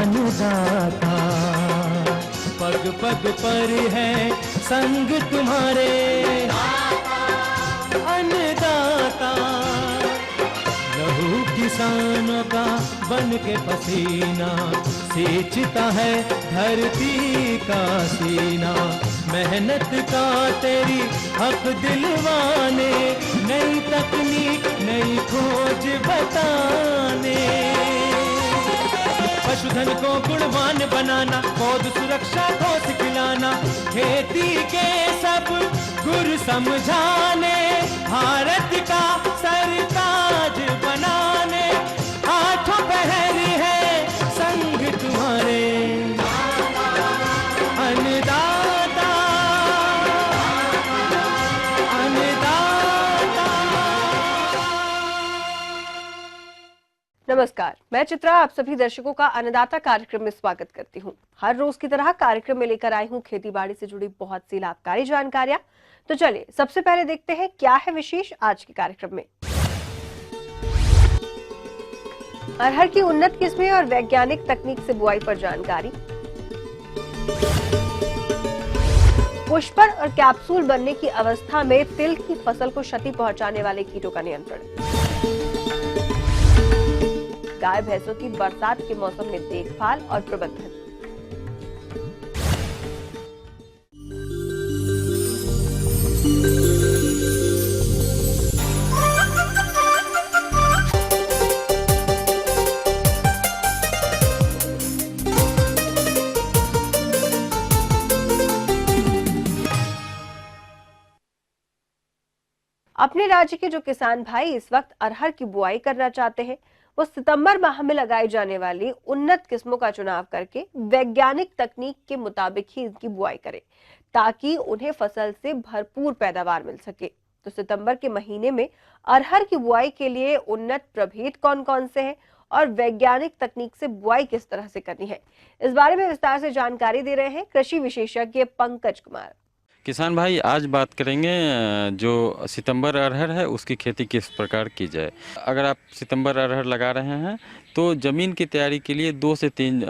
अन्नदाता, पग पग पर है संग तुम्हारे अन्नदाता। लहू किसानों का बन के पसीना सींचता है धरती का सीना। मेहनत का तेरी हक दिलवाने, नई तकनीक नई खोज बताने। पशुधन को गुणवान बनाना, पौध सुरक्षा को सिखलाना, खेती के सब गुर समझाने, भारत का सरताज बनाने। आठों पहर है संग तुम्हारे अन्नदाता, अन्नदाता। नमस्कार, मैं चित्रा आप सभी दर्शकों का अन्नदाता कार्यक्रम में स्वागत करती हूं। हर रोज की तरह कार्यक्रम में लेकर आई हूं खेती बाड़ी से जुड़ी बहुत सी लाभकारी जानकारियां। तो चलिए सबसे पहले देखते हैं क्या है विशेष आज के कार्यक्रम में। अरहर की उन्नत किस्में और वैज्ञानिक तकनीक से बुआई पर जानकारी। पुष्पर और कैप्सूल बनने की अवस्था में तिल की फसल को क्षति पहुंचाने वाले कीटों का नियंत्रण। गाय भैंसों की बरसात के मौसम में देखभाल और प्रबंधन। अपने राज्य के जो किसान भाई इस वक्त अरहर की बुआई करना चाहते हैं, वो सितंबर माह में लगाई जाने वाली उन्नत किस्मों का चुनाव करके वैज्ञानिक तकनीक के मुताबिक ही इनकी बुआई करें, ताकि उन्हें फसल से भरपूर पैदावार मिल सके। तो सितंबर के महीने में अरहर की बुआई के लिए उन्नत प्रभेद कौन कौन से हैं और वैज्ञानिक तकनीक से बुआई किस तरह से करनी है, इस बारे में विस्तार से जानकारी दे रहे हैं कृषि विशेषज्ञ पंकज कुमार। किसान भाई, आज बात करेंगे जो सितंबर अरहर है उसकी खेती किस प्रकार की जाए। अगर आप सितंबर अरहर लगा रहे हैं तो ज़मीन की तैयारी के लिए 2 से 3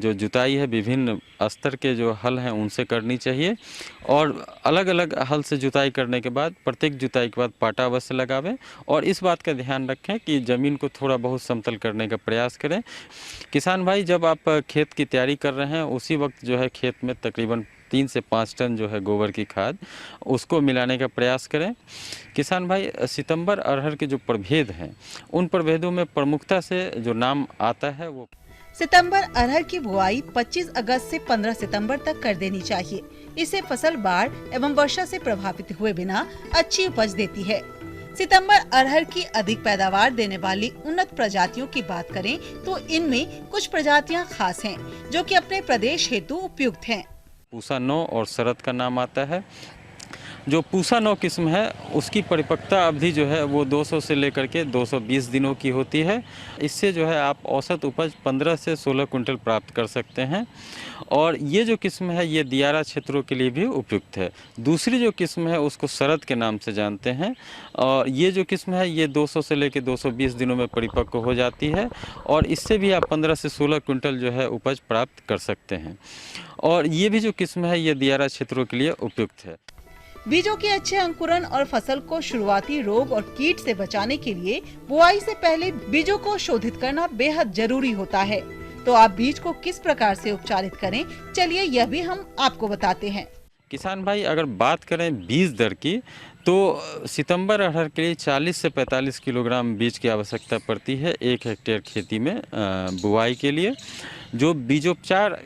जो जुताई है विभिन्न स्तर के जो हल हैं उनसे करनी चाहिए। और अलग अलग हल से जुताई करने के बाद प्रत्येक जुताई के बाद पाटा अवश्य लगावें। और इस बात का ध्यान रखें कि ज़मीन को थोड़ा बहुत समतल करने का प्रयास करें। किसान भाई, जब आप खेत की तैयारी कर रहे हैं उसी वक्त जो है खेत में तकरीबन 3 से 5 टन जो है गोबर की खाद उसको मिलाने का प्रयास करें। किसान भाई, सितंबर अरहर के जो प्रभेद हैं उन प्रभेदों में प्रमुखता से जो नाम आता है वो सितंबर अरहर की बुआई 25 अगस्त से 15 सितंबर तक कर देनी चाहिए। इससे फसल बाढ़ एवं वर्षा से प्रभावित हुए बिना अच्छी उपज देती है। सितंबर अरहर की अधिक पैदावार देने वाली उन्नत प्रजातियों की बात करें तो इनमें कुछ प्रजातियां खास हैं जो कि अपने प्रदेश हेतु उपयुक्त हैं। पूसा 9 और शरद का नाम आता है। जो पूसा 9 किस्म है उसकी परिपक्वता अवधि जो है वो 200 से लेकर के 220 दिनों की होती है। इससे जो है आप औसत उपज 15 से 16 कुंटल प्राप्त कर सकते हैं। और ये जो किस्म है ये दियारा क्षेत्रों के लिए भी उपयुक्त है। दूसरी जो किस्म है उसको शरद के नाम से जानते हैं। और ये जो किस्म है ये 200 से लेकर 220 दिनों में परिपक्व हो जाती है और इससे भी आप 15 से 16 कुंटल जो है उपज प्राप्त कर सकते हैं। और ये भी जो किस्म है ये दियारा क्षेत्रों के लिए उपयुक्त है। बीजों के अच्छे अंकुरण और फसल को शुरुआती रोग और कीट से बचाने के लिए बुआई से पहले बीजों को शोधित करना बेहद जरूरी होता है। तो आप बीज को किस प्रकार से उपचारित करें, चलिए यह भी हम आपको बताते हैं। किसान भाई, अगर बात करें बीज दर की तो सितंबर अरहर के लिए 40 से 45 किलोग्राम बीज की आवश्यकता पड़ती है 1 हेक्टेयर खेती में बुआई के लिए। जो बीजोपचार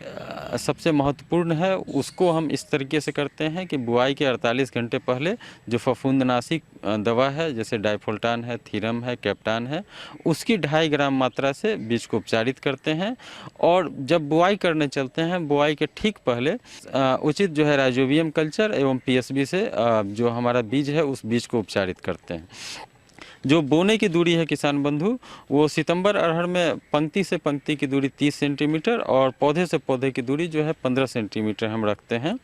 सबसे महत्वपूर्ण है उसको हम इस तरीके से करते हैं कि बुआई के 48 घंटे पहले जो फफूंदनाशी दवा है जैसे डाइफोल्टान है, थीरम है, कैप्टान है, उसकी 2.5 ग्राम मात्रा से बीज को उपचारित करते हैं। और जब बुआई करने चलते हैं बुआई के ठीक पहले उचित जो है राइजोबियम कल्चर एवं पीएसबी से जो हमारा बीज है उस बीज को उपचारित करते हैं। जो बोने की दूरी है किसान बंधु, वो सितंबर अरहर में पंक्ति से पंक्ति की दूरी 30 सेंटीमीटर और पौधे से पौधे की दूरी जो है 15 सेंटीमीटर हम रखते हैं।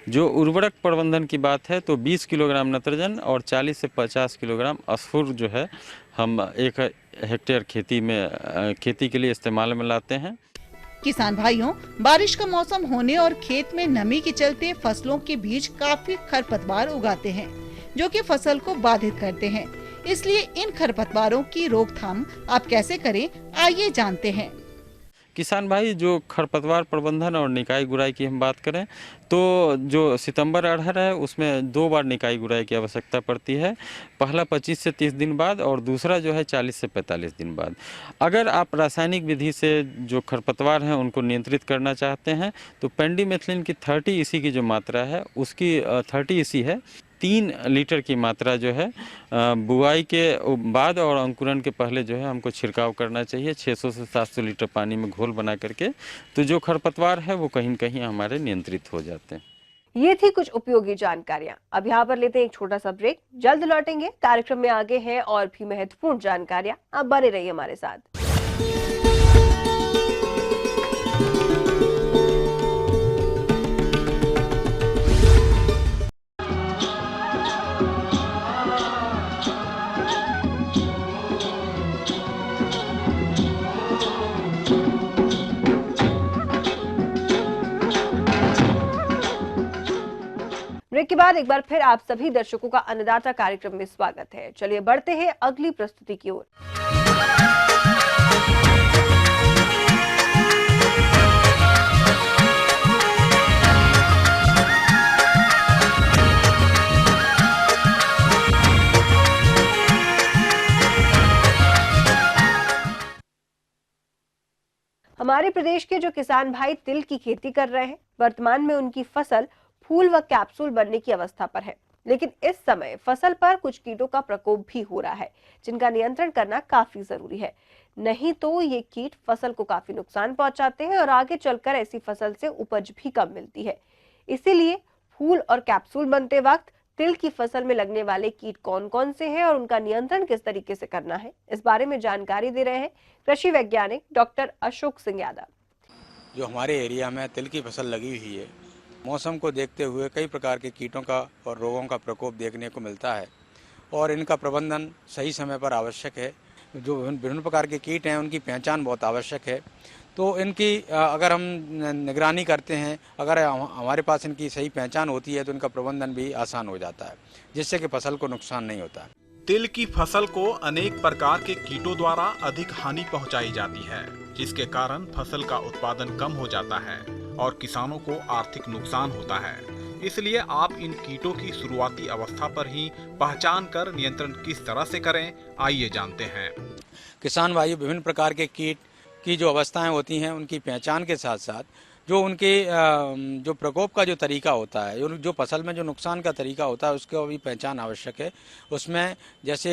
जो उर्वरक प्रबंधन की बात है तो 20 किलोग्राम नाइट्रोजन और 40 से 50 किलोग्राम स्फुर जो है हम 1 हेक्टेयर खेती के लिए इस्तेमाल में लाते हैं। किसान भाइयों, बारिश का मौसम होने और खेत में नमी के चलते फसलों के बीच काफी खरपतवार उगाते हैं, जो कि फसल को बाधित करते हैं। इसलिए इन खरपतवारों की रोकथाम आप कैसे करें, आइए जानते हैं। किसान भाई, जो खरपतवार प्रबंधन और निकाई गुड़ाई की हम बात करें तो जो सितंबर अरहर है उसमें 2 बार निकाई गुड़ाई की आवश्यकता पड़ती है। पहला 25 से 30 दिन बाद और दूसरा जो है 40 से 45 दिन बाद। अगर आप रासायनिक विधि से जो खरपतवार हैं उनको नियंत्रित करना चाहते हैं तो पेंडीमेथिलिन की 30 EC की जो मात्रा है उसकी 30 EC है। 3 लीटर की मात्रा जो है बुआई के बाद और अंकुरण के पहले जो है हमको छिड़काव करना चाहिए 600 से 700 लीटर पानी में घोल बना करके। तो जो खरपतवार है वो कहीं न कहीं हमारे नियंत्रित हो जाते हैं। ये थी कुछ उपयोगी जानकारियां। अब यहाँ पर लेते हैं एक छोटा सा ब्रेक, जल्द लौटेंगे। कार्यक्रम में आगे हैं और भी महत्वपूर्ण जानकारियां, आप बने रहिए हमारे साथ। ब्रेक के बाद एक बार फिर आप सभी दर्शकों का अन्नदाता कार्यक्रम में स्वागत है। चलिए बढ़ते हैं अगली प्रस्तुति की ओर। हमारे प्रदेश के जो किसान भाई तिल की खेती कर रहे हैं, वर्तमान में उनकी फसल फूल व कैप्सूल बनने की अवस्था पर है। लेकिन इस समय फसल पर कुछ कीटों का प्रकोप भी हो रहा है, जिनका नियंत्रण करना काफी जरूरी है। नहीं तो ये कीट फसल को काफी नुकसान पहुंचाते हैं और आगे चलकर ऐसी फसल से उपज भी कम मिलती है। इसीलिए फूल और कैप्सूल बनते वक्त तिल की फसल में लगने वाले कीट कौन कौन से हैं और उनका नियंत्रण किस तरीके से करना है, इस बारे में जानकारी दे रहे हैं कृषि वैज्ञानिक डॉक्टर अशोक सिंह यादव। जो हमारे एरिया में तिल की फसल लगी हुई है, मौसम को देखते हुए कई प्रकार के कीटों का और रोगों का प्रकोप देखने को मिलता है और इनका प्रबंधन सही समय पर आवश्यक है। जो विभिन्न प्रकार के कीट हैं उनकी पहचान बहुत आवश्यक है। तो इनकी अगर हम निगरानी करते हैं, अगर हमारे पास इनकी सही पहचान होती है तो इनका प्रबंधन भी आसान हो जाता है, जिससे कि फसल को नुकसान नहीं होता है। तिल की फसल को अनेक प्रकार के कीटों द्वारा अधिक हानि पहुंचाई जाती है, जिसके कारण फसल का उत्पादन कम हो जाता है और किसानों को आर्थिक नुकसान होता है। इसलिए आप इन कीटों की शुरुआती अवस्था पर ही पहचान कर नियंत्रण किस तरह से करें, आइए जानते हैं। किसान भाई, विभिन्न प्रकार के कीट की जो अवस्थाएं होती हैं उनकी पहचान के साथ साथ जो उनके जो प्रकोप का जो तरीका होता है, जो फसल में जो नुकसान का तरीका होता है, उसका भी पहचान आवश्यक है। उसमें जैसे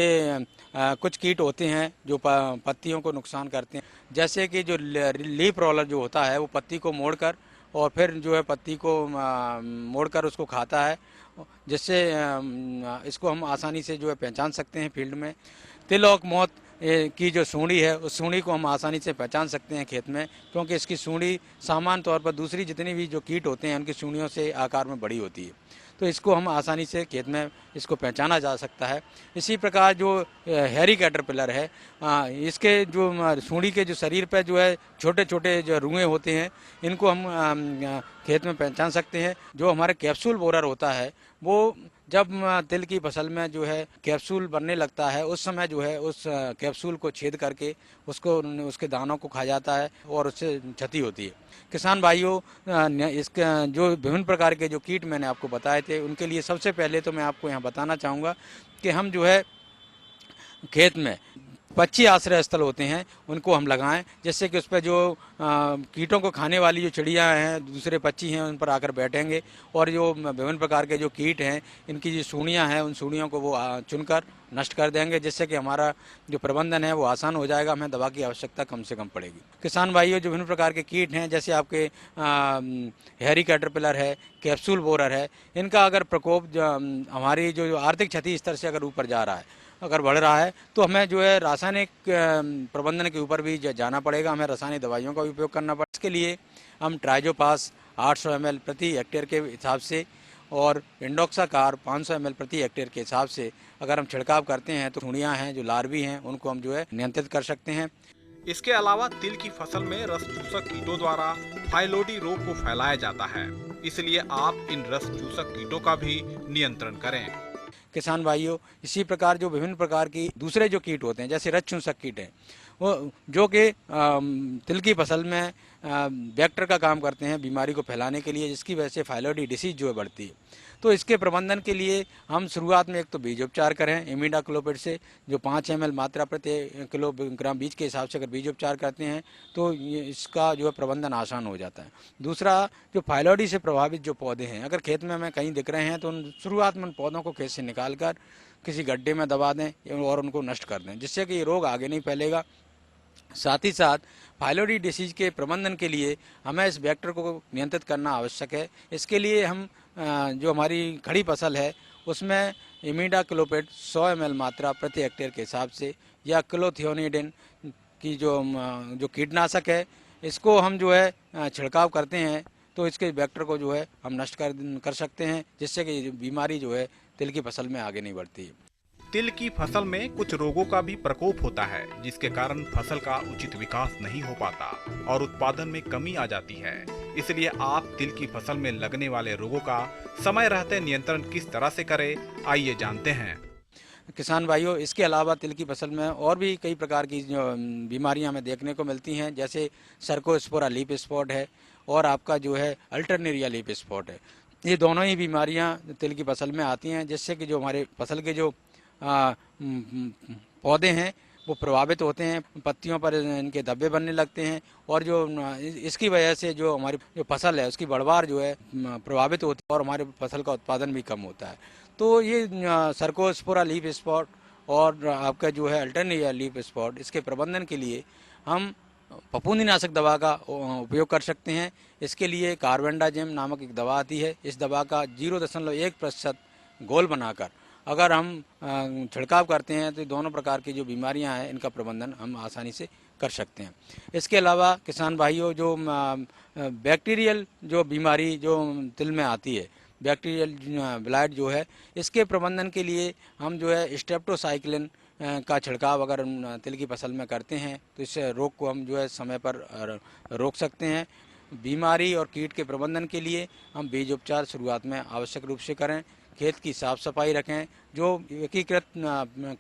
कुछ कीट होते हैं जो पत्तियों को नुकसान करते हैं, जैसे कि जो लीफ रोलर जो होता है वो पत्ती को मोड़कर और फिर जो है पत्ती को मोड़कर उसको खाता है, जिससे इसको हम आसानी से जो है पहचान सकते हैं फील्ड में। तिल और मोथ की जो सूंडी है उस सूंडी को हम आसानी से पहचान सकते हैं खेत में, क्योंकि इसकी सूंडी सामान्य तौर पर दूसरी जितनी भी जो कीट होते हैं उनकी सूंडियों से आकार में बड़ी होती है, तो इसको हम आसानी से खेत में इसको पहचाना जा सकता है। इसी प्रकार जो हैरी कैटरपिलर है, इसके जो सूंडी के जो शरीर पर जो है छोटे छोटे जो रुएँ होते हैं, इनको हम खेत में पहचान सकते हैं। जो हमारे कैप्सूल बोरर होता है वो जब तिल की फसल में जो है कैप्सूल बनने लगता है उस समय जो है उस कैप्सूल को छेद करके उसके दानों को खा जाता है और उससे क्षति होती है। किसान भाइयों, इसके जो विभिन्न प्रकार के जो कीट मैंने आपको बताए थे उनके लिए सबसे पहले तो मैं आपको यहाँ बताना चाहूँगा कि हम जो है खेत में पक्षी आश्रय स्थल होते हैं उनको हम लगाएं, जिससे कि उस पर जो कीटों को खाने वाली जो चिड़िया हैं, दूसरे पक्षी हैं, उन पर आकर बैठेंगे और जो विभिन्न प्रकार के जो कीट हैं इनकी जो सूढ़ियाँ हैं उन सूढ़ियों को वो चुनकर नष्ट कर देंगे, जिससे कि हमारा जो प्रबंधन है वो आसान हो जाएगा, हमें दवा की आवश्यकता कम से कम पड़ेगी। किसान भाइयों, जो विभिन्न प्रकार के कीट हैं जैसे आपके हैरी कैटरपिलर है, कैप्सूल बोरर है, इनका अगर प्रकोप हमारी जो आर्थिक क्षति स्तर से अगर ऊपर जा रहा है, अगर बढ़ रहा है, तो हमें जो है रासायनिक प्रबंधन के ऊपर भी जाना पड़ेगा, हमें रासायनिक दवाइयों का उपयोग करना पड़ेगा। इसके लिए हम ट्राइजोपास 800 ml प्रति हेक्टेयर के हिसाब से और इंडोक्साकार 500 ml प्रति हेक्टेयर के हिसाब से अगर हम छिड़काव करते हैं तो सूढ़ियाँ हैं, जो लार्वी हैं, उनको हम जो है नियंत्रित कर सकते हैं। इसके अलावा तिल की फसल में रस चूसक कीटों द्वारा फाइलोडी रोग को फैलाया जाता है, इसलिए आप इन रस चूसक कीटों का भी नियंत्रण करें। किसान भाइयों, इसी प्रकार जो विभिन्न प्रकार की दूसरे जो कीट होते हैं, जैसे रस चूसक कीट है, वो जो कि तिल की फसल में वेक्टर का काम करते हैं बीमारी को फैलाने के लिए, जिसकी वजह से फाइलोडी डिसीज जो है बढ़ती है। तो इसके प्रबंधन के लिए हम शुरुआत में एक तो बीजोपचार करें इमिडाक्लोपिड से, जो 5 ml मात्रा प्रति किलोग्राम बीज के हिसाब से अगर बीजोपचार करते हैं तो इसका जो है प्रबंधन आसान हो जाता है। दूसरा, जो फाइलोडी से प्रभावित जो पौधे हैं, अगर खेत में हमें कहीं दिख रहे हैं तो शुरुआत में उन पौधों को खेत से निकाल कर किसी गड्ढे में दबा दें और उनको नष्ट कर दें, जिससे कि ये रोग आगे नहीं फैलेगा। साथ ही साथ फाइलोडी डिसीज के प्रबंधन के लिए हमें इस वेक्टर को नियंत्रित करना आवश्यक है। इसके लिए हम जो हमारी खड़ी फसल है उसमें इमिडाक्लोपिड 100 ml मात्रा प्रति हेक्टेयर के हिसाब से, या क्लोथियोनिडिन की जो कीटनाशक है, इसको हम जो है छिड़काव करते हैं तो इसके वेक्टर को जो है हम नष्ट कर सकते हैं, जिससे कि बीमारी जो है तिल की फसल में आगे नहीं बढ़ती है। तिल की फसल में कुछ रोगों का भी प्रकोप होता है, जिसके कारण फसल का उचित विकास नहीं हो पाता और उत्पादन में कमी आ जाती है। इसलिए आप तिल की फसल में लगने वाले रोगों का समय रहते नियंत्रण किस तरह से करें, आइए जानते हैं। किसान भाइयों, इसके अलावा तिल की फसल में और भी कई प्रकार की बीमारियां हमें देखने को मिलती हैं, जैसे सर्कोस्पोरा लीफ स्पॉट है और आपका जो है अल्टरनेरिया लीफ स्पॉट है। ये दोनों ही बीमारियां तिल की फसल में आती हैं, जिससे कि जो हमारे फसल के जो पौधे हैं वो प्रभावित होते हैं, पत्तियों पर इनके धब्बे बनने लगते हैं और जो इसकी वजह से जो हमारी जो फसल है उसकी बढ़वार जो है प्रभावित होती है और हमारे फसल का उत्पादन भी कम होता है। तो ये सर्कोस्पोरा लीफ स्पॉट और आपका जो है अल्टरनेरिया लीफ स्पॉट, इसके प्रबंधन के लिए हम फफूंदीनाशक दवा का उपयोग कर सकते हैं। इसके लिए कार्बेंडाजिम नामक एक दवा आती है, इस दवा का 0.1% घोल बनाकर अगर हम छिड़काव करते हैं तो दोनों प्रकार की जो बीमारियां हैं इनका प्रबंधन हम आसानी से कर सकते हैं। इसके अलावा किसान भाइयों, जो बैक्टीरियल जो बीमारी जो तिल में आती है, बैक्टीरियल ब्लाइट जो है, इसके प्रबंधन के लिए हम जो है स्ट्रेप्टोसाइक्लिन का छिड़काव अगर हम तिल की फसल में करते हैं तो इस रोग को हम जो है समय पर रोक सकते हैं। बीमारी और कीट के प्रबंधन के लिए हम बीज उपचार शुरुआत में आवश्यक रूप से करें, खेत की साफ सफाई रखें, जो एकीकृत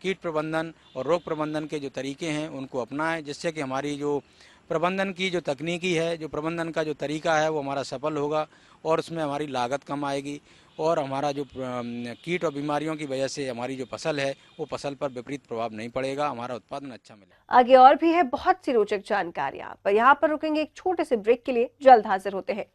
कीट प्रबंधन और रोग प्रबंधन के जो तरीके हैं उनको अपनाएं, जिससे कि हमारी जो प्रबंधन की जो तकनीकी है, जो प्रबंधन का जो तरीका है वो हमारा सफल होगा और उसमें हमारी लागत कम आएगी और हमारा जो कीट और बीमारियों की वजह से हमारी जो फसल है वो फसल पर विपरीत प्रभाव नहीं पड़ेगा, हमारा उत्पादन अच्छा मिलेगा। आगे और भी है बहुत सी रोचक जानकारियां, पर यहाँ पर रुकेंगे एक छोटे से ब्रेक के लिए, जल्द हाजिर होते हैं।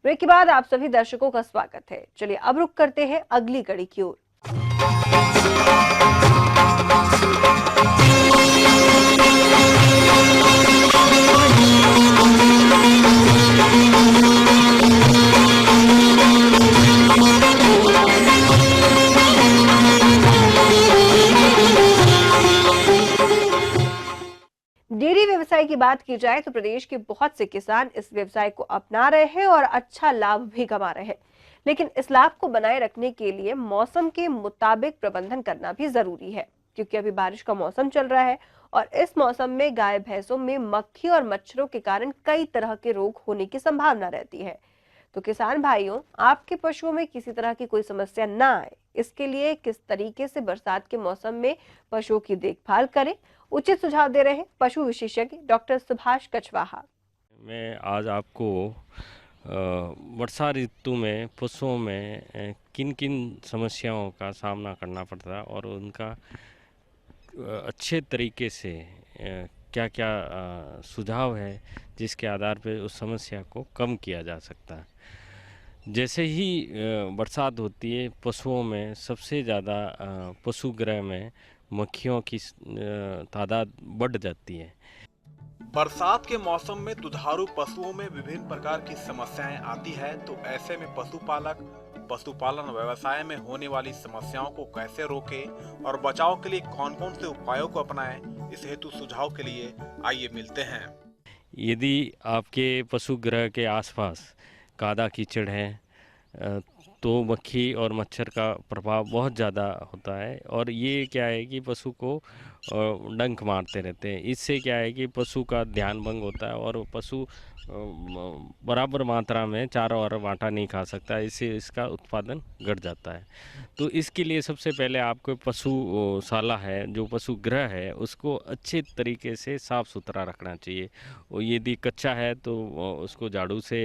ब्रेक के बाद आप सभी दर्शकों का स्वागत है। चलिए अब रुक करते हैं अगली कड़ी की ओर। डेयरी व्यवसाय की बात की जाए तो प्रदेश के बहुत से किसान इस व्यवसाय को अपना रहे हैं और अच्छा लाभ भी कमा रहे हैं, लेकिन इस लाभ को बनाए रखने के लिए मौसम के मुताबिक प्रबंधन करना भी जरूरी है, क्योंकि अभी बारिश का मौसम चल रहा है और इस मौसम में गाय भैंसों में मक्खी और मच्छरों के कारण कई तरह के रोग होने की संभावना रहती है। तो किसान भाइयों, आपके पशुओं में किसी तरह की कोई समस्या ना आए, इसके लिए किस तरीके से बरसात के मौसम में पशुओं की देखभाल करें, उचित सुझाव दे रहे हैं पशु विशेषज्ञ डॉक्टर सुभाष कछवाहा। मैं आज आपको वर्षा ऋतु में पशुओं में किन किन समस्याओं का सामना करना पड़ता है और उनका अच्छे तरीके से क्या क्या सुझाव है जिसके आधार पर उस समस्या को कम किया जा सकता है। जैसे ही बरसात होती है, पशुओं में सबसे ज़्यादा पशुगृह में मक्खियों की तादाद बढ़ जाती है। बरसात के मौसम में दुधारू पशुओं में विभिन्न प्रकार की समस्याएं आती है, तो ऐसे में पशुपालक पशुपालन व्यवसाय में होने वाली समस्याओं को कैसे रोकें और बचाव के लिए कौन कौन से उपायों को अपनाएं, इस हेतु सुझाव के लिए आइए मिलते हैं। यदि आपके पशुगृह के आसपास कादा कीचड़ है तो मक्खी और मच्छर का प्रभाव बहुत ज़्यादा होता है और ये क्या है कि पशु को डंक मारते रहते हैं। इससे क्या है कि पशु का ध्यान भंग होता है और पशु बराबर मात्रा में चारा और आटा नहीं खा सकता, इससे इसका उत्पादन घट जाता है। तो इसके लिए सबसे पहले आपको पशुशाला है, जो पशुगृह है, उसको अच्छे तरीके से साफ़ सुथरा रखना चाहिए। और यदि कच्चा है तो उसको झाड़ू से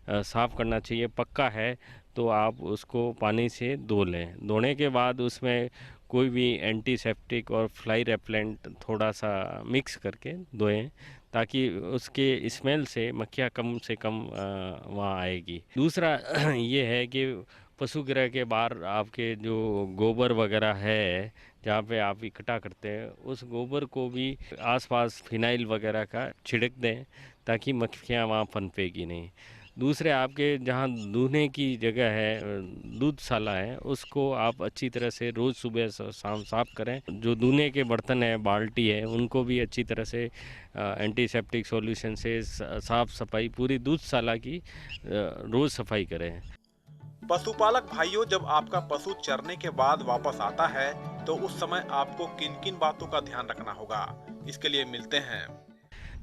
साफ़ करना चाहिए। पक्का है तो आप उसको पानी से धो लें। धोने के बाद उसमें कोई भी एंटीसेप्टिक और फ्लाई रेपेलेंट थोड़ा सा मिक्स करके धोएं, ताकि उसके स्मेल से मक्खियाँ कम से कम वहाँ आएगी। दूसरा ये है कि पशुगृह के बाहर आपके जो गोबर वगैरह है, जहाँ पे आप इकट्ठा करते हैं, उस गोबर को भी आसपास फिनाइल वगैरह का छिड़क दें, ताकि मक्खियाँ वहाँ पनपेगी नहीं। दूसरे आपके जहाँ दूधने की जगह है, दूधशाला है, उसको आप अच्छी तरह से रोज़ सुबह शाम साफ़ करें। जो दूधने के बर्तन है, बाल्टी है, उनको भी अच्छी तरह से एंटीसेप्टिक सॉल्यूशन से साफ़ सफाई पूरी दूधशाला की रोज़ सफाई करें। पशुपालक भाइयों, जब आपका पशु चरने के बाद वापस आता है तो उस समय आपको किन किन बातों का ध्यान रखना होगा, इसके लिए मिलते हैं।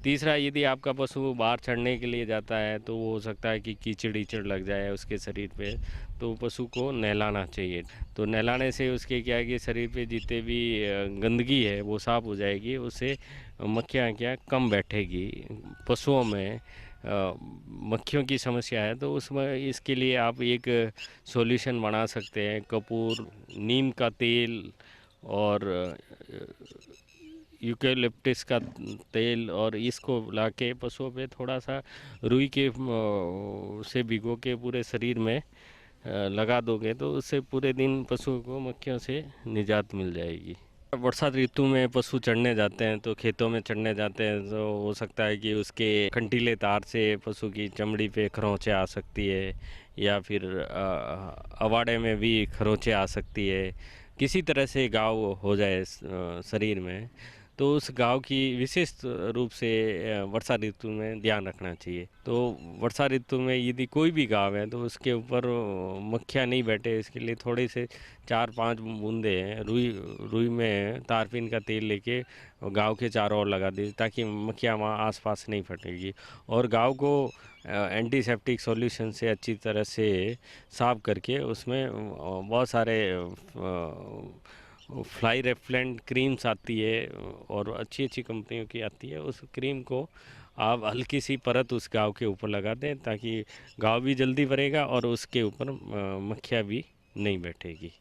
तीसरा, यदि आपका पशु बाहर चढ़ने के लिए जाता है तो वो हो सकता है कि कीचड़ लग जाए उसके शरीर पे, तो पशु को नहलाना चाहिए। तो नहलाने से उसके क्या है कि शरीर पे जितने भी गंदगी है वो साफ़ हो जाएगी, उससे मक्खियाँ कम बैठेगी। पशुओं में मक्खियों की समस्या है तो उसमें इसके लिए आप एक सॉल्यूशन बना सकते हैं। कपूर, नीम का तेल और यूकेलिप्टस का तेल, और इसको लाके पशुओं पे थोड़ा सा रुई के से भिगो के पूरे शरीर में लगा दोगे तो उससे पूरे दिन पशुओं को मक्खियों से निजात मिल जाएगी। वर्षा ऋतु में पशु चढ़ने जाते हैं तो खेतों में चढ़ने जाते हैं तो हो सकता है कि उसके कंटीले तार से पशु की चमड़ी पे खरोंचे आ सकती है, या फिर अवाड़े में भी खरोंचे आ सकती है। किसी तरह से घाव हो जाए शरीर में तो उस घाव की विशेष रूप से वर्षा ऋतु में ध्यान रखना चाहिए। तो वर्षा ऋतु में यदि कोई भी घाव है तो उसके ऊपर मक्खियाँ नहीं बैठे, इसके लिए थोड़े से 4-5 बूंदे रुई में तारपीन का तेल लेके घाव के चारों ओर लगा दी, ताकि मक्खियाँ वहाँ आसपास नहीं फटेगी। और घाव को एंटीसेप्टिक सॉल्यूशन से अच्छी तरह से साफ करके उसमें बहुत सारे फ्लाई रेपेलेंट क्रीम्स आती है और अच्छी कंपनियों की आती है। उस क्रीम को आप हल्की सी परत उस घाव के ऊपर लगा दें, ताकि घाव भी जल्दी भरेगा और उसके ऊपर मक्खियाँ भी नहीं बैठेगी।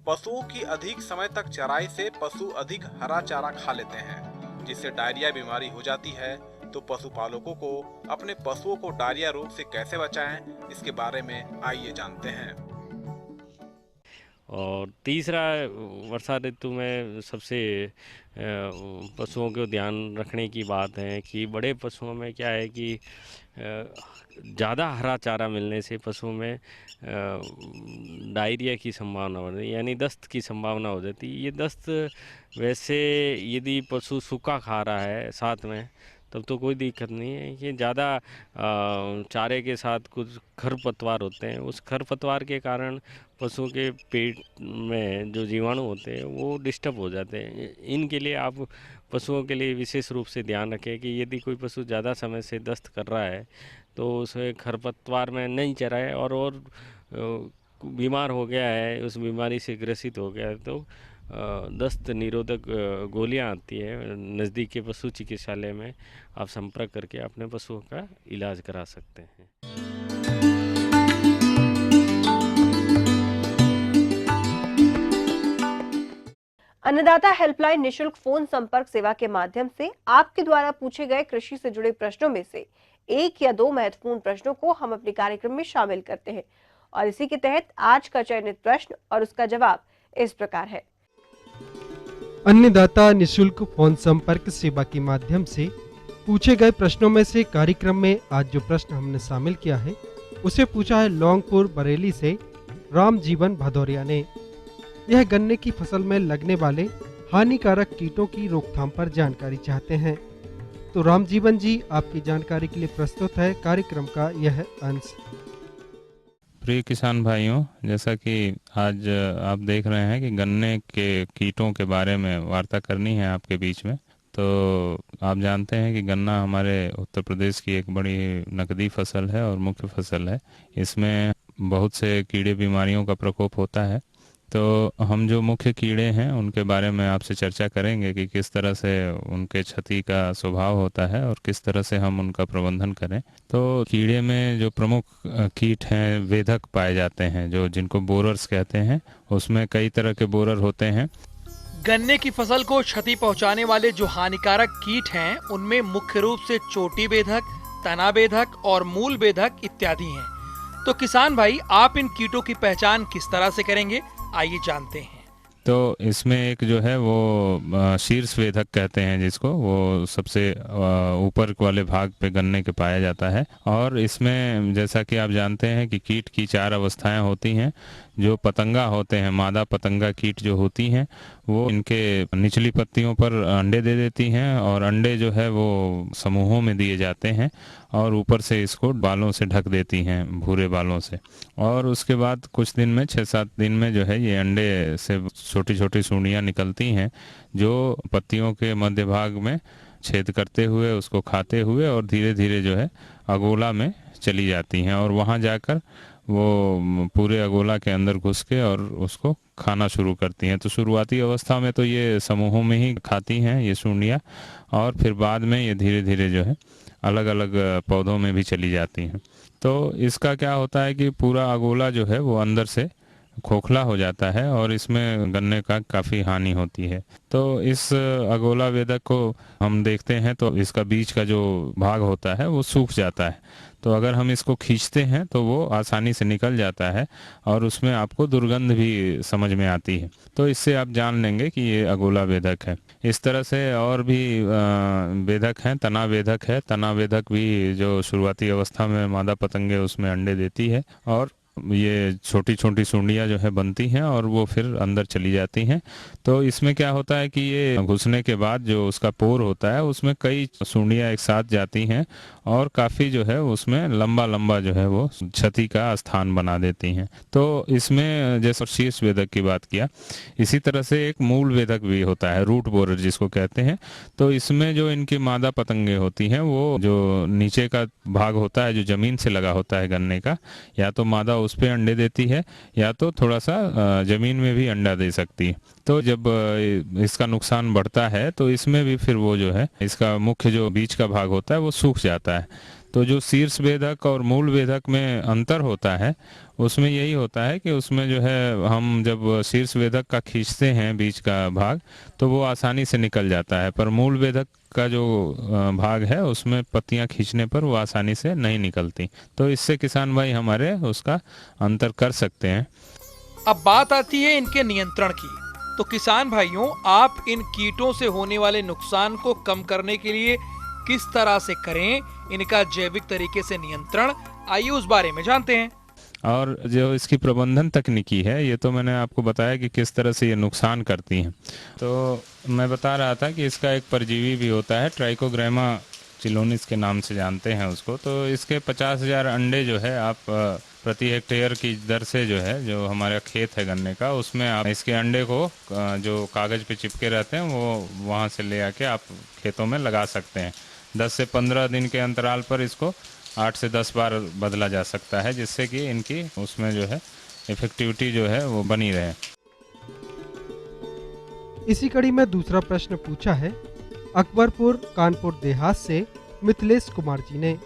पशुओं की अधिक समय तक चराई से पशु अधिक हरा चारा खा लेते हैं, जिससे डायरिया बीमारी हो जाती है। तो पशुपालकों को अपने पशुओं को डायरिया रोग से कैसे बचाएं, इसके बारे में आइए जानते हैं। और तीसरा, वर्षा ऋतु में सबसे पशुओं को ध्यान रखने की बात है कि बड़े पशुओं में क्या है कि ज़्यादा हरा चारा मिलने से पशुओं में डायरिया की संभावना हो जाती है, यानी दस्त की संभावना हो जाती है। ये दस्त वैसे यदि पशु सूखा खा रहा है साथ में तब तो कोई दिक्कत नहीं है। ये ज़्यादा चारे के साथ कुछ खरपतवार होते हैं, उस खरपतवार के कारण पशुओं के पेट में जो जीवाणु होते हैं वो डिस्टर्ब हो जाते हैं। इनके लिए आप पशुओं के लिए विशेष रूप से ध्यान रखें कि यदि कोई पशु ज़्यादा समय से दस्त कर रहा है तो उसे खरपतवार में नहीं चराए, और बीमार हो गया है, उस बीमारी से ग्रसित हो गया है तो दस्त निरोधक गोलियां आती है, नज़दीक के पशु चिकित्सालय में आप संपर्क करके अपने पशुओं का इलाज करा सकते हैं। अन्नदाता हेल्पलाइन निशुल्क फोन संपर्क सेवा के माध्यम से आपके द्वारा पूछे गए कृषि से जुड़े प्रश्नों में से 1 या 2 महत्वपूर्ण प्रश्नों को हम अपने कार्यक्रम में शामिल करते हैं, और इसी के तहत आज का चयनित प्रश्न और उसका जवाब इस प्रकार है। अन्नदाता निशुल्क फोन संपर्क सेवा के माध्यम से पूछे गए प्रश्नों में से कार्यक्रम में आज जो प्रश्न हमने शामिल किया है उसे पूछा है लौंगपुर बरेली से राम जीवन भदौरिया ने। यह गन्ने की फसल में लगने वाले हानिकारक कीटों की रोकथाम पर जानकारी चाहते हैं। तो राम जीवन जी, आपकी जानकारी के लिए प्रस्तुत है कार्यक्रम का यह अंश। प्रिय किसान भाइयों, जैसा कि आज आप देख रहे हैं कि गन्ने के कीटों के बारे में वार्ता करनी है आपके बीच में, तो आप जानते हैं कि गन्ना हमारे उत्तर प्रदेश की एक बड़ी नकदी फसल है और मुख्य फसल है। इसमें बहुत से कीड़े बीमारियों का प्रकोप होता है। तो हम जो मुख्य कीड़े हैं उनके बारे में आपसे चर्चा करेंगे कि किस तरह से उनके क्षति का स्वभाव होता है और किस तरह से हम उनका प्रबंधन करें। तो कीड़े में जो प्रमुख कीट हैं, वेधक पाए जाते हैं, जो जिनको बोरर्स कहते हैं। उसमें कई तरह के बोरर होते हैं। गन्ने की फसल को क्षति पहुंचाने वाले जो हानिकारक कीट हैं, उनमें मुख्य रूप से चोटी बेधक, तना बेधक और मूल बेधक इत्यादि हैं। तो किसान भाई, आप इन कीटों की पहचान किस तरह से करेंगे, आइए जानते हैं। तो इसमें एक जो है वो शीर्ष वेधक कहते हैं जिसको, वो सबसे ऊपर वाले भाग पे गन्ने के पाया जाता है। और इसमें जैसा कि आप जानते हैं कि कीट की 4 अवस्थाएं होती हैं। जो पतंगा होते हैं, मादा पतंगा कीट जो होती हैं, वो इनके निचली पत्तियों पर अंडे दे देती हैं और अंडे जो है वो समूहों में दिए जाते हैं और ऊपर से इसको बालों से ढक देती हैं, भूरे बालों से। और उसके बाद कुछ दिन में, 6-7 दिन में जो है ये अंडे से छोटी छोटी सूंडियाँ निकलती हैं, जो पत्तियों के मध्य भाग में छेद करते हुए उसको खाते हुए और धीरे धीरे जो है अगोला में चली जाती हैं और वहाँ जाकर वो पूरे अगोला के अंदर घुस के और उसको खाना शुरू करती हैं। तो शुरुआती अवस्था में तो ये समूहों में ही खाती हैं ये सूंडियाँ, और फिर बाद में ये धीरे धीरे जो है अलग अलग पौधों में भी चली जाती हैं। तो इसका क्या होता है कि पूरा अगोला जो है वो अंदर से खोखला हो जाता है और इसमें गन्ने का काफ़ी हानि होती है। तो इस अगोला वेधक को हम देखते हैं तो इसका बीच का जो भाग होता है वो सूख जाता है। तो अगर हम इसको खींचते हैं तो वो आसानी से निकल जाता है और उसमें आपको दुर्गंध भी समझ में आती है। तो इससे आप जान लेंगे कि ये अगोला वेधक है। इस तरह से और भी वेधक हैं। तना वेधक है। तना वेधक भी जो शुरुआती अवस्था में मादा पतंगे उसमें अंडे देती है और ये छोटी छोटी सूंडियाँ जो है बनती हैं और वो फिर अंदर चली जाती हैं। तो इसमें क्या होता है कि ये घुसने के बाद जो उसका पोर होता है उसमें कई सूंडियाँ एक साथ जाती हैं और काफ़ी जो है उसमें लंबा लंबा जो है वो क्षति का स्थान बना देती हैं। तो इसमें जैसे शीर्ष वेधक की बात किया, इसी तरह से एक मूल वेधक भी होता है, रूट बोरर जिसको कहते हैं। तो इसमें जो इनकी मादा पतंगे होती हैं वो जो नीचे का भाग होता है जो ज़मीन से लगा होता है गन्ने का, या तो मादा उस पे अंडे देती है या तो थोड़ा सा ज़मीन में भी अंडा दे सकती है। तो जब इसका नुकसान बढ़ता है तो इसमें भी फिर वो जो है इसका मुख्य जो बीच का भाग होता है वो सूख जाता है। तो जो शीर्ष वेधक और मूल वेधक में अंतर होता है उसमें यही होता है कि उसमें जो है हम जब शीर्ष वेधक का खींचते हैं बीच का भाग तो वो आसानी से निकल जाता है, पर मूल वेधक का जो भाग है उसमें पत्तियां खींचने पर वो आसानी से नहीं निकलती। तो इससे किसान भाई हमारे उसका अंतर कर सकते हैं। अब बात आती है इनके नियंत्रण की। तो किसान भाइयों, आप इन कीटों से होने वाले नुकसान को कम करने के लिए किस तरह से करें इनका जैविक तरीके से नियंत्रण, आइए उस बारे में जानते हैं। और जो इसकी प्रबंधन तकनीकी है ये तो मैंने आपको बताया कि किस तरह से ये नुकसान करती हैं। तो मैं बता रहा था कि इसका एक परजीवी भी होता है, ट्राइकोग्रामा चिलोनिस के नाम से जानते हैं उसको। तो इसके 50,000 अंडे जो है आप प्रति हेक्टेयर की दर से जो है, जो हमारा खेत है गन्ने का, उसमें आप इसके अंडे को जो कागज़ पे चिपके रहते हैं वो वहाँ से ले आके आप खेतों में लगा सकते हैं। 10 से 15 दिन के अंतराल पर इसको 8 से 10 बार बदला जा सकता है, जिससे कि इनकी उसमें जो है इफेक्टिविटी जो है वो बनी रहे। इसी कड़ी में दूसरा प्रश्न पूछा है अकबरपुर कानपुर देहात से मिथिलेश कुमार जी ने।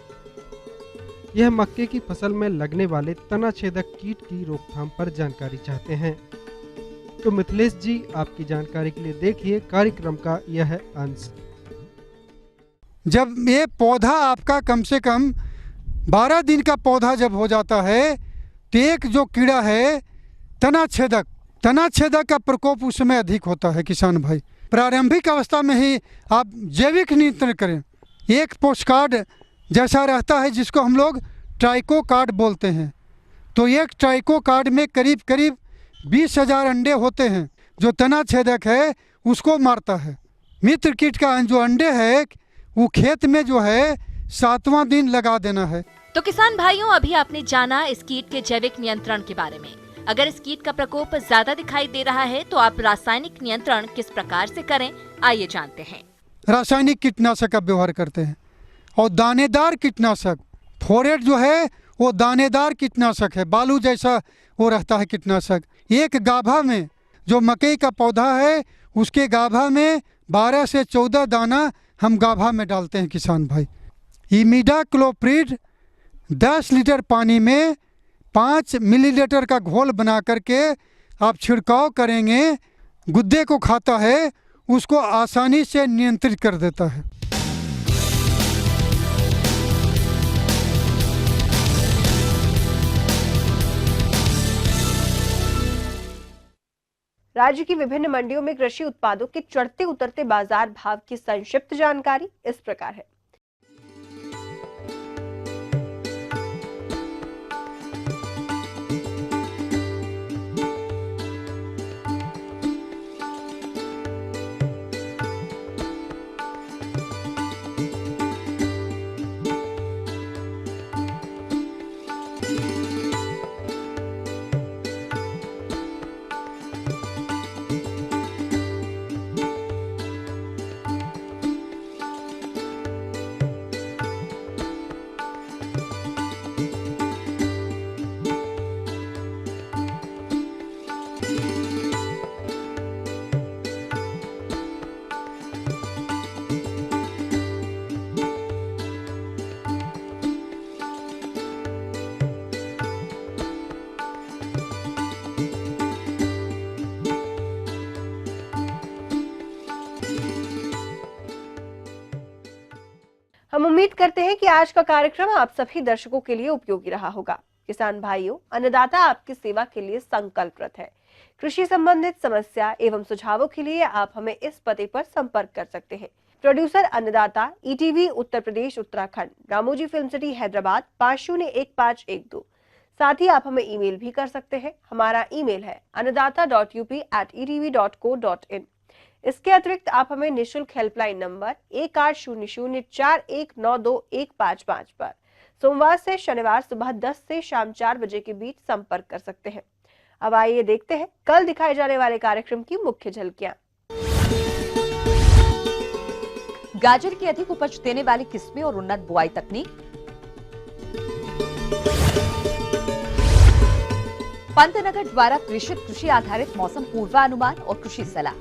यह मक्के की फसल में लगने वाले तना छेदक कीट की रोकथाम पर जानकारी चाहते हैं। तो मिथिलेश जी, आपकी जानकारी के लिए देखिए कार्यक्रम का यह अंश। जब ये पौधा आपका कम से कम 12 दिन का पौधा जब हो जाता है तो एक जो कीड़ा है तना छेदक का प्रकोप उस समय अधिक होता है। किसान भाई, प्रारंभिक अवस्था में ही आप जैविक नियंत्रण करें। एक पोस्टकार्ड जैसा रहता है जिसको हम लोग ट्राइको कार्ड बोलते हैं, तो एक ट्राइको कार्ड में करीब करीब 20,000 अंडे होते हैं जो तना छेदक है उसको मारता है। मित्र कीट का जो अंडे है वो खेत में जो है 7वां दिन लगा देना है। तो किसान भाइयों, अभी आपने जाना इस कीट के जैविक नियंत्रण के बारे में। अगर इस कीट का प्रकोप ज्यादा दिखाई दे रहा है तो आप रासायनिक नियंत्रण किस प्रकार से करें, आइए जानते हैं। रासायनिक कीटनाशक का व्यवहार करते हैं और दानेदार कीटनाशक, फोरेट जो है वो दानेदार कीटनाशक है, बालू जैसा वो रहता है कीटनाशक। एक गाभा में जो मकई का पौधा है उसके गाभा में 12 से 14 दाना हम गाभा में डालते हैं किसान भाई। इमिडाक्लोप्रिड 10 लीटर पानी में 5 मिलीलीटर का घोल बना करके आप छिड़काव करेंगे, गुद्दे को खाता है उसको आसानी से नियंत्रित कर देता है। राज्य की विभिन्न मंडियों में कृषि उत्पादों के चढ़ते उतरते बाजार भाव की संक्षिप्त जानकारी इस प्रकार है। हम उम्मीद करते हैं कि आज का कार्यक्रम आप सभी दर्शकों के लिए उपयोगी रहा होगा। किसान भाइयों, अन्नदाता आपकी सेवा के लिए संकल्परत है। कृषि संबंधित समस्या एवं सुझावों के लिए आप हमें इस पते पर संपर्क कर सकते हैं। प्रोड्यूसर अन्नदाता, ETV Uttar Pradesh Uttarakhand, Ramoji film city Hyderabad 501512। साथ ही आप हमें ईमेल भी कर सकते हैं। हमारा ईमेल है annadaata.up@etv.co.in। इसके अतिरिक्त आप हमें निःशुल्क हेल्पलाइन नंबर 1800419215 पर सोमवार से शनिवार सुबह 10 से शाम 4 बजे के बीच संपर्क कर सकते हैं। अब आइए देखते हैं कल दिखाए जाने वाले कार्यक्रम की मुख्य झलकियां। गाजर की अधिक उपज देने वाली किस्में और उन्नत बुआई तकनीक, पंतनगर द्वारा प्रेषित कृषि आधारित मौसम पूर्वानुमान और कृषि सलाह।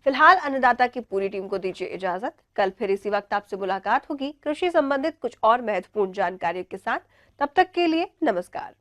फिलहाल अन्नदाता की पूरी टीम को दीजिए इजाजत। कल फिर इसी वक्त आपसे मुलाकात होगी कृषि संबंधित कुछ और महत्वपूर्ण जानकारियों के साथ। तब तक के लिए नमस्कार।